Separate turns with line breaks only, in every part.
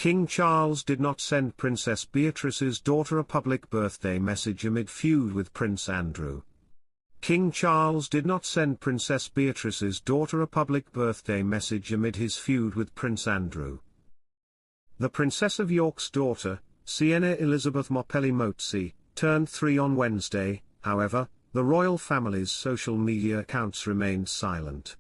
King Charles did not send Princess Beatrice's daughter a public birthday message amid feud with Prince Andrew. King Charles did not send Princess Beatrice's daughter a public birthday message amid his feud with Prince Andrew. The Princess of York's daughter, Sienna Elizabeth Moppelli-Motzi, turned 3 on Wednesday. However, the royal family's social media accounts remained silent.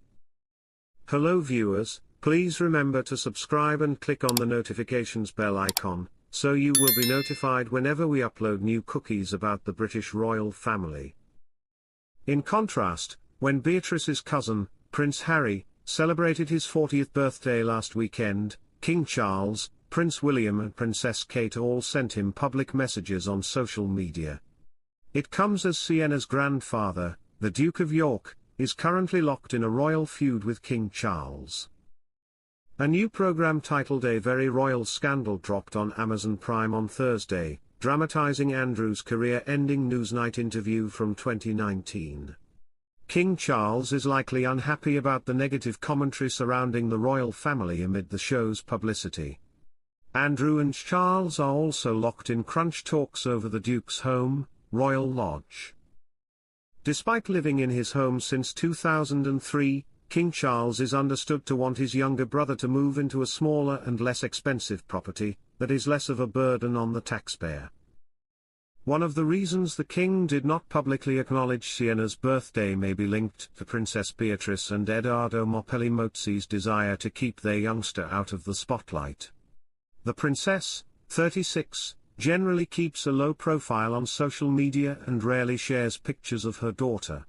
Hello viewers, please remember to subscribe and click on the notifications bell icon, so you will be notified whenever we upload new cookies about the British royal family. In contrast, when Beatrice's cousin, Prince Harry, celebrated his 40th birthday last weekend, King Charles, Prince William and Princess Kate all sent him public messages on social media. It comes as Sienna's grandfather, the Duke of York, is currently locked in a royal feud with King Charles. A new program titled A Very Royal Scandal dropped on Amazon Prime on Thursday, dramatizing Andrew's career-ending Newsnight interview from 2019. King Charles is likely unhappy about the negative commentary surrounding the royal family amid the show's publicity. Andrew and Charles are also locked in crunch talks over the Duke's home, Royal Lodge. Despite living in his home since 2003, King Charles is understood to want his younger brother to move into a smaller and less expensive property, that is less of a burden on the taxpayer. One of the reasons the king did not publicly acknowledge Sienna's birthday may be linked to Princess Beatrice and Edoardo Moppelli-Motzi's desire to keep their youngster out of the spotlight. The princess, 36, generally keeps a low profile on social media and rarely shares pictures of her daughter.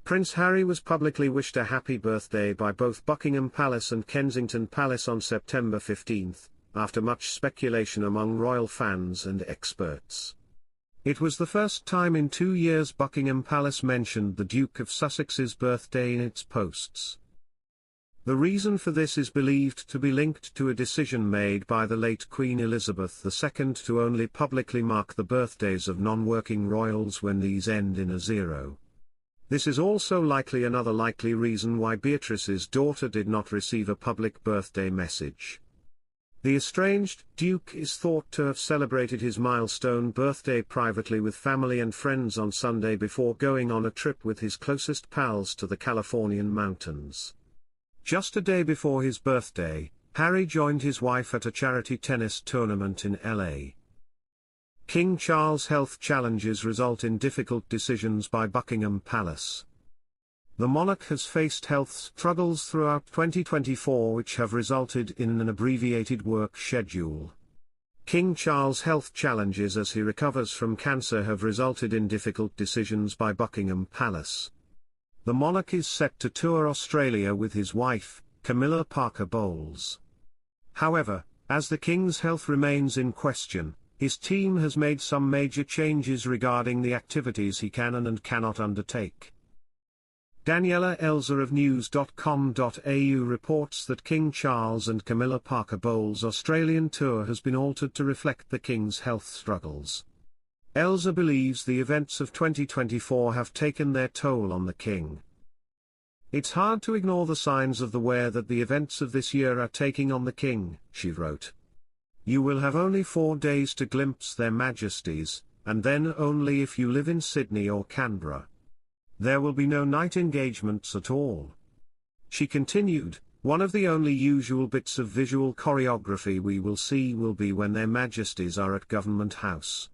Prince Harry was publicly wished a happy birthday by both Buckingham Palace and Kensington Palace on September 15, after much speculation among royal fans and experts. It was the first time in 2 years Buckingham Palace mentioned the Duke of Sussex's birthday in its posts. The reason for this is believed to be linked to a decision made by the late Queen Elizabeth II to only publicly mark the birthdays of non-working royals when these end in a 0. This is also likely another likely reason why Beatrice's daughter did not receive a public birthday message. The estranged Duke is thought to have celebrated his milestone birthday privately with family and friends on Sunday before going on a trip with his closest pals to the Californian mountains. Just a day before his birthday, Harry joined his wife at a charity tennis tournament in LA. King Charles' health challenges result in difficult decisions by Buckingham Palace. The monarch has faced health struggles throughout 2024 which have resulted in an abbreviated work schedule. King Charles' health challenges as he recovers from cancer have resulted in difficult decisions by Buckingham Palace. The monarch is set to tour Australia with his wife, Camilla Parker Bowles. However, as the king's health remains in question, his team has made some major changes regarding the activities he can and cannot undertake. Daniela Elza of news.com.au reports that King Charles and Camilla Parker Bowles' Australian tour has been altered to reflect the king's health struggles. Elza believes the events of 2024 have taken their toll on the king. It's hard to ignore the signs of the wear that the events of this year are taking on the king, she wrote. You will have only 4 days to glimpse their majesties, and then only if you live in Sydney or Canberra. There will be no night engagements at all. She continued, one of the only usual bits of visual choreography we will see will be when their majesties are at Government House.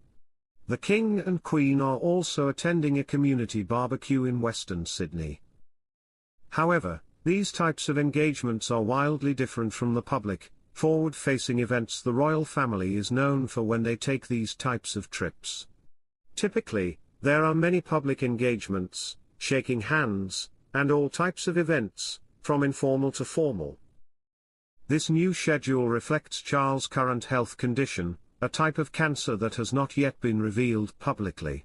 The King and Queen are also attending a community barbecue in Western Sydney. However, these types of engagements are wildly different from the public, forward-facing events the royal family is known for when they take these types of trips. Typically, there are many public engagements, shaking hands, and all types of events, from informal to formal. This new schedule reflects Charles' current health condition, a type of cancer that has not yet been revealed publicly.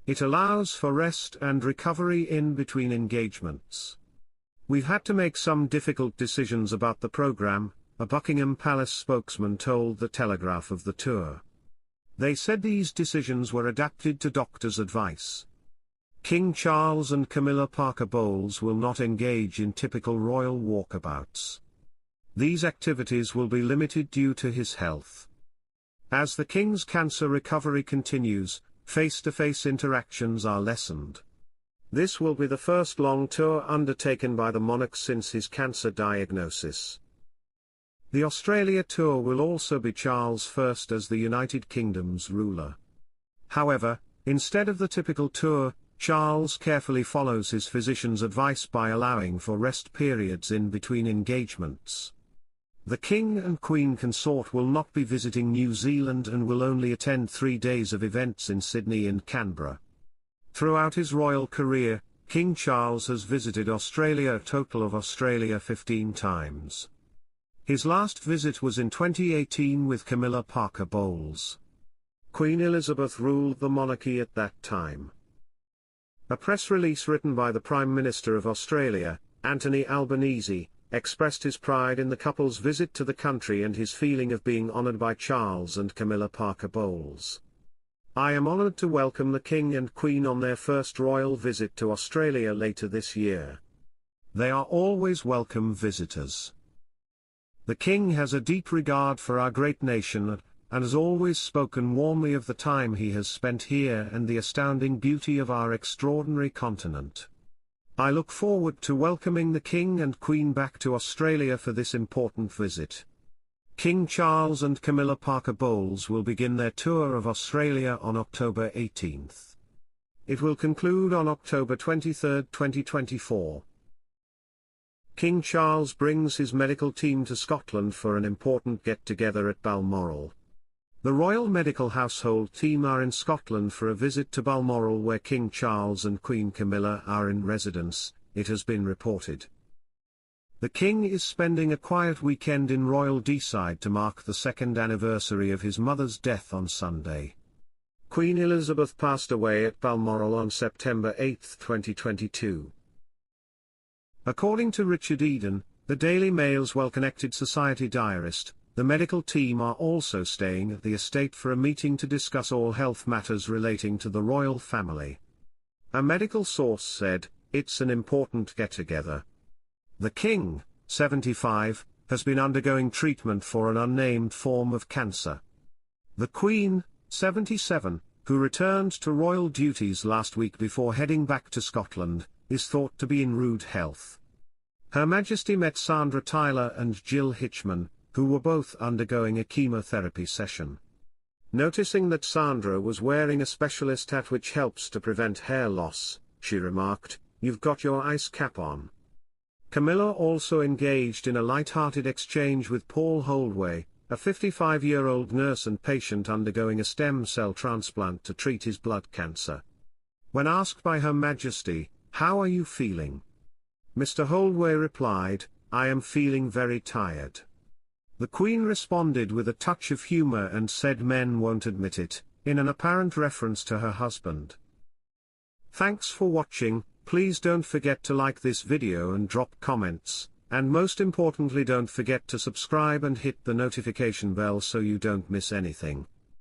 It allows for rest and recovery in between engagements. We've had to make some difficult decisions about the program, a Buckingham Palace spokesman told The Telegraph of the tour. They said these decisions were adapted to doctors' advice. King Charles and Camilla Parker Bowles will not engage in typical royal walkabouts. These activities will be limited due to his health. As the King's cancer recovery continues, face-to-face interactions are lessened. This will be the first long tour undertaken by the monarch since his cancer diagnosis. The Australia tour will also be Charles' first as the United Kingdom's ruler. However, instead of the typical tour, Charles carefully follows his physician's advice by allowing for rest periods in between engagements. The King and Queen consort will not be visiting New Zealand and will only attend 3 days of events in Sydney and Canberra. Throughout his royal career, King Charles has visited Australia a total of 15 times. His last visit was in 2018 with Camilla Parker Bowles. Queen Elizabeth ruled the monarchy at that time. A press release written by the Prime Minister of Australia, Anthony Albanese, expressed his pride in the couple's visit to the country and his feeling of being honoured by Charles and Camilla Parker Bowles. "I am honoured to welcome the King and Queen on their first royal visit to Australia later this year. They are always welcome visitors. The King has a deep regard for our great nation, and has always spoken warmly of the time he has spent here and the astounding beauty of our extraordinary continent. I look forward to welcoming the King and Queen back to Australia for this important visit." King Charles and Camilla Parker Bowles will begin their tour of Australia on October 18th. It will conclude on October 23, 2024. King Charles brings his medical team to Scotland for an important get-together at Balmoral. The Royal Medical Household team are in Scotland for a visit to Balmoral where King Charles and Queen Camilla are in residence, it has been reported. The King is spending a quiet weekend in Royal Deeside to mark the second anniversary of his mother's death on Sunday. Queen Elizabeth passed away at Balmoral on September 8, 2022. According to Richard Eden, the Daily Mail's well-connected society diarist, the medical team are also staying at the estate for a meeting to discuss all health matters relating to the royal family. A medical source said, "It's an important get-together. The King, 75, has been undergoing treatment for an unnamed form of cancer. The Queen, 77, who returned to royal duties last week before heading back to Scotland, is thought to be in rude health." Her Majesty met Sandra Tyler and Jill Hitchman, who were both undergoing a chemotherapy session. Noticing that Sandra was wearing a specialist hat which helps to prevent hair loss, she remarked, "You've got your ice cap on." Camilla also engaged in a light-hearted exchange with Paul Holdway, a 55-year-old nurse and patient undergoing a stem cell transplant to treat his blood cancer. When asked by Her Majesty, "How are you feeling?" Mr. Holdway replied, "I am feeling very tired." The Queen responded with a touch of humour and said men won't admit it, in an apparent reference to her husband. Thanks for watching, please don't forget to like this video and drop comments, and most importantly don't forget to subscribe and hit the notification bell so you don't miss anything.